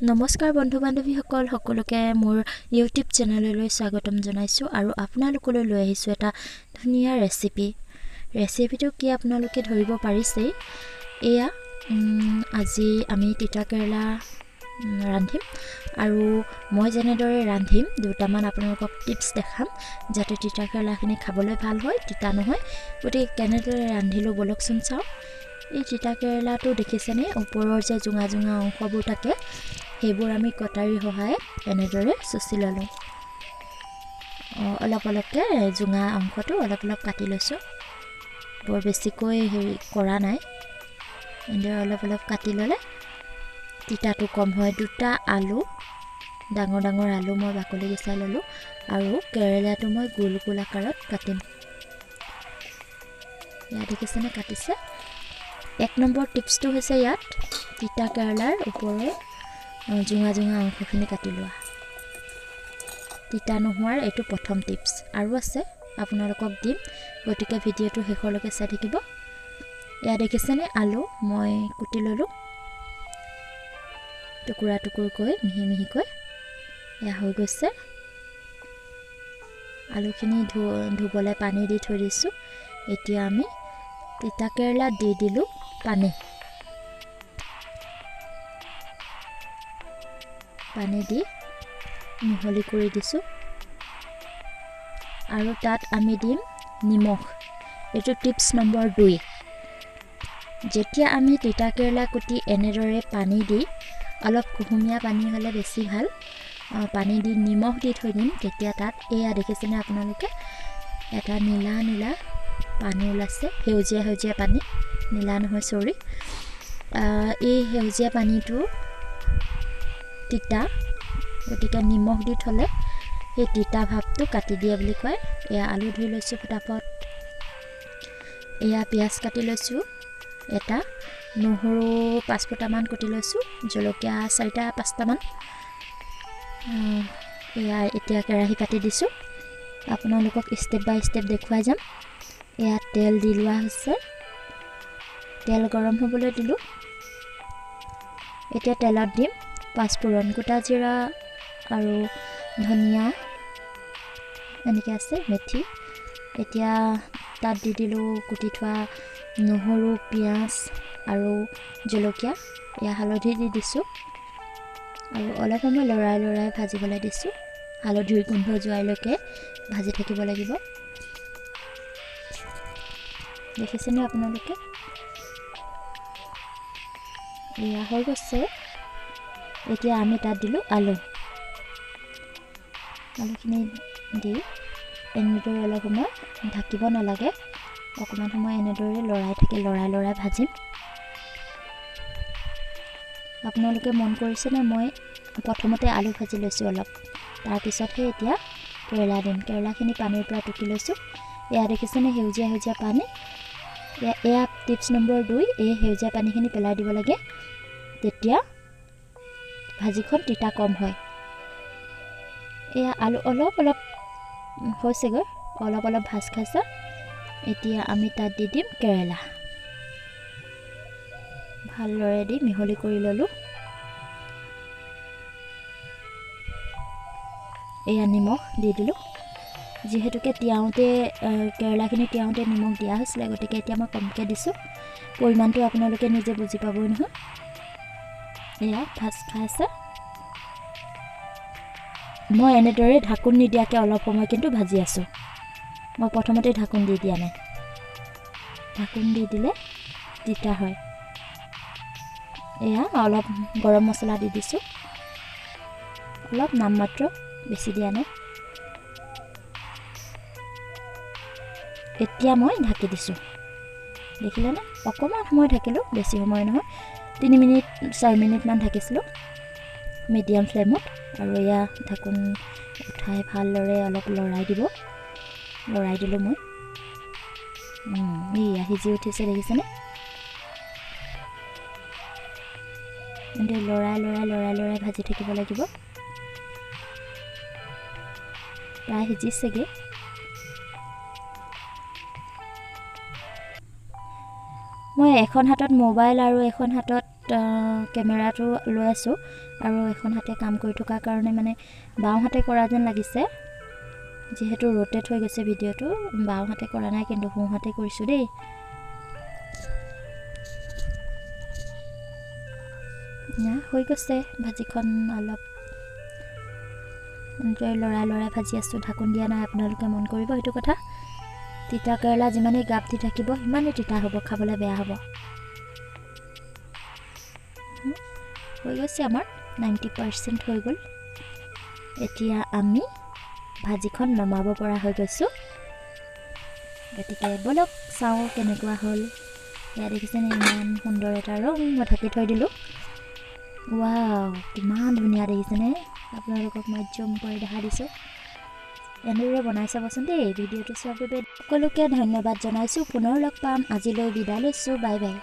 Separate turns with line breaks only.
নমস্কাৰ বন্ধু বান্ধৱীসকল সকলোকে মোৰ ইউটিউব চেনেললৈ স্বাগতম জনাইছোঁ আৰু আপোনালোকলৈ লৈ আহিছোঁ এটা ধুনীয়া ৰেচিপিটো কি আপোনালোকে ধৰিব পাৰিছে এয়া আজি আমি তিতা কেৰেলা ৰান্ধিম আৰু মই যেনেদৰে ৰান্ধিম দুটামান আপোনালোকক টিপছ দেখাম যাতে তিতা কেৰেলাখিনি খাবলৈ ভাল হয় তিতা নহয় গতিকে কেনেদৰে ৰান্ধিলোঁ বলকচোন চাওঁ এই তিতা কেৰেলাটো দেখিছেনে ওপৰৰ যে জুঙা অংশবোৰ থাকে সেইবোৰ আমি কটাৰী সহায়ে এনেদৰে চুচি ল'লোঁ অলপকৈ জুঙা অংশটো অলপ কাটি লৈছোঁ বৰ বেছিকৈ কৰা নাই এনেদৰে অলপ কাটি ল'লে তিতাটো কম হয় দুটা আলু ডাঙৰ আলু মই বাকলি গুচাই ল'লোঁ আৰু কেৰেলাটো মই গোল আকাৰত কাটিম ইয়াত দেখিছেনে কাটিছে 1 নম্বৰ টিপছটো হৈছে ইয়াত তিতা কেৰেলাৰ ওপৰৰ জুঙা অংশখিনি কাটি লোৱা তিতা নোহোৱাৰ এইটো প্ৰথম টিপছ আৰু আছে আপোনালোকক দিম গতিকে ভিডিঅ'টো শেষলৈকে চাই থাকিব এয়া দেখিছেনে আলু মই কুটি ল'লোঁ টুকুৰাকৈ মিহিকৈ এয়া হৈ গৈছে আলুখিনি ধুবলৈ পানী দি থৈ দিছোঁ এতিয়া আমি তিতা কেৰেলা দি দিলোঁ পানী দি মিহলি কৰি দিছোঁ আৰু তাত আমি দিম নিমখ এইটো টিপছ নম্বৰ 2 যেতিয়া আমি তিতা কেৰেলা কুটি এনেদৰে পানী দি অলপ কুহুমীয়া পানী হ'লে বেছি ভাল পানী দি নিমখ দি থৈ দিম তেতিয়া তাত এয়া দেখিছেনে আপোনালোকে এটা নীলা পানী ওলাইছে সেউজীয়া পানী নীলা নহয় চৰি এই সেউজীয়া পানীটো তিতা গতিকে নিমখ দি থ'লে সেই তিতা ভাৱটো কাটি দিয়ে বুলি কয় এয়া আলু ধুই লৈছোঁ ফটাফট এয়া পিঁয়াজ কাটি লৈছোঁ এটা নহৰু 5 ফুটামান কুটি লৈছোঁ জলকীয়া 4-5টামান এয়া এতিয়া কেৰাহী পাতি দিছোঁ আপোনালোকক ষ্টেপ বাই ষ্টেপ দেখুৱাই যাম এয়া তেল দি লোৱা হৈছে তেল গৰম হ'বলৈ দিলোঁ এতিয়া তেলত দিম 5 ফুৰণ গোটা জিৰা আৰু ধনিয়া এনেকৈ আছে মেথি এতিয়া তাত দি দিলোঁ কুটি থোৱা নহৰু পিঁয়াজ আৰু জলকীয়া এয়া হালধি দি দিছোঁ আৰু অলপ সময় লৰাই ভাজিবলৈ দিছোঁ হালধিৰ গোন্ধ যোৱালৈকে ভাজি থাকিব লাগিব দেখিছেনে আপোনালোকে এয়া হৈ গৈছে এতিয়া আমি তাত দিলোঁ আলুখিনি দি এনেদৰে অলপ সময় ঢাকিব নালাগে অকণমান সময় এনেদৰে লৰাই ভাজিম আপোনালোকে মন কৰিছেনে মই প্ৰথমতে আলু ভাজি লৈছোঁ অলপ তাৰপিছতহে এতিয়া কেৰেলা দিম কেৰেলাখিনি পানীৰ পৰা টুকি লৈছোঁ এয়া দেখিছেনে সেউজীয়া পানী এয়া টিপছ নম্বৰ 2 এই সেউজীয়া পানীখিনি পেলাই দিব লাগে তেতিয়া ভাজিখন তিতা কম হয় এয়া আলু অলপ হৈছেগৈ অলপ ভাজ খাইছে এতিয়া আমি তাত দি দিম কেৰেলা ভালদৰে দি মিহলি কৰি ল'লোঁ এয়া নিমখ দি দিলোঁ যিহেতুকে কেৰেলাখিনি তিয়াওঁতে নিমখ দিয়া হৈছিলে গতিকে এতিয়া মই কমকৈ দিছোঁ পৰিমাণটো আপোনালোকে নিজে বুজি পাবই নহয় এয়া ভাজ খাইছে মই এনেদৰে ঢাকোন নিদিয়াকৈ অলপ সময় কিন্তু ভাজি আছোঁ মই প্ৰথমতে ঢাকোন দি দিয়া নাই ঢাকোন দি দিলে তিতা হয় এয়া অলপ গৰম মছলা দি দিছোঁ অলপ নামমাত্ৰ বেছি দিয়া নাই এতিয়া মই ঢাকি দিছোঁ দেখিলেনে অকণমান সময় ঢাকিলোঁ বেছি সময় নহয় 3 মিনিট 4 মিনিটমান ঢাকিছিলোঁ মিডিয়াম ফ্লেমত আৰু এয়া ঢাকোন উঠাই ভালদৰে অলপ লৰাই দিলোঁ মই এয়া সিজি উঠিছে দেখিছেনে এনেদৰে লৰাই ভাজি থাকিব লাগিব প্ৰায় সিজিছেগৈ মই এখন হাতত মোবাইল আৰু এখন হাতত কেমেৰাটো লৈ আছোঁ আৰু এখন হাতে কাম কৰি থকাৰ কাৰণে মানে বাওঁ হাতে কৰা যেন লাগিছে যিহেতু ৰোটেট হৈ গৈছে ভিডিঅ'টো বাওঁ হাতে কৰা নাই কিন্তু সোঁ হাতে কৰিছোঁ দেই না হৈ গৈছে ভাজিখন অলপ লৰাই ভাজি আছোঁ ঢাকোন দিয়া নাই আপোনালোকে মন কৰিব সেইটো কথা তিতা কেৰেলা যিমানেই গাপ দি থাকিব সিমানেই তিতা হ'ব খাবলৈ বেয়া হ'ব হৈ গৈছে আমাৰ 90% হৈ গ'ল এতিয়া আমি ভাজিখন নমাব পৰা হৈ গৈছোঁ গতিকে বলক চাওঁ কেনেকুৱা হ'ল এয়া দেখিছেনে ইমান সুন্দৰ এটা ৰং মই ঢাকি থৈ দিলোঁ ৱাও কিমান ধুনীয়া দেখিছেনে আপোনালোকক মই জুম কৰি দেখাই দিছোঁ এনেদৰে বনাই চাবচোন দেই ভিডিঅ'টো চোৱাৰ বাবে সকলোকে ধন্যবাদ জনাইছোঁ পুনৰ লগ পাম আজিলৈ বিদায় লৈছোঁ বাই বাই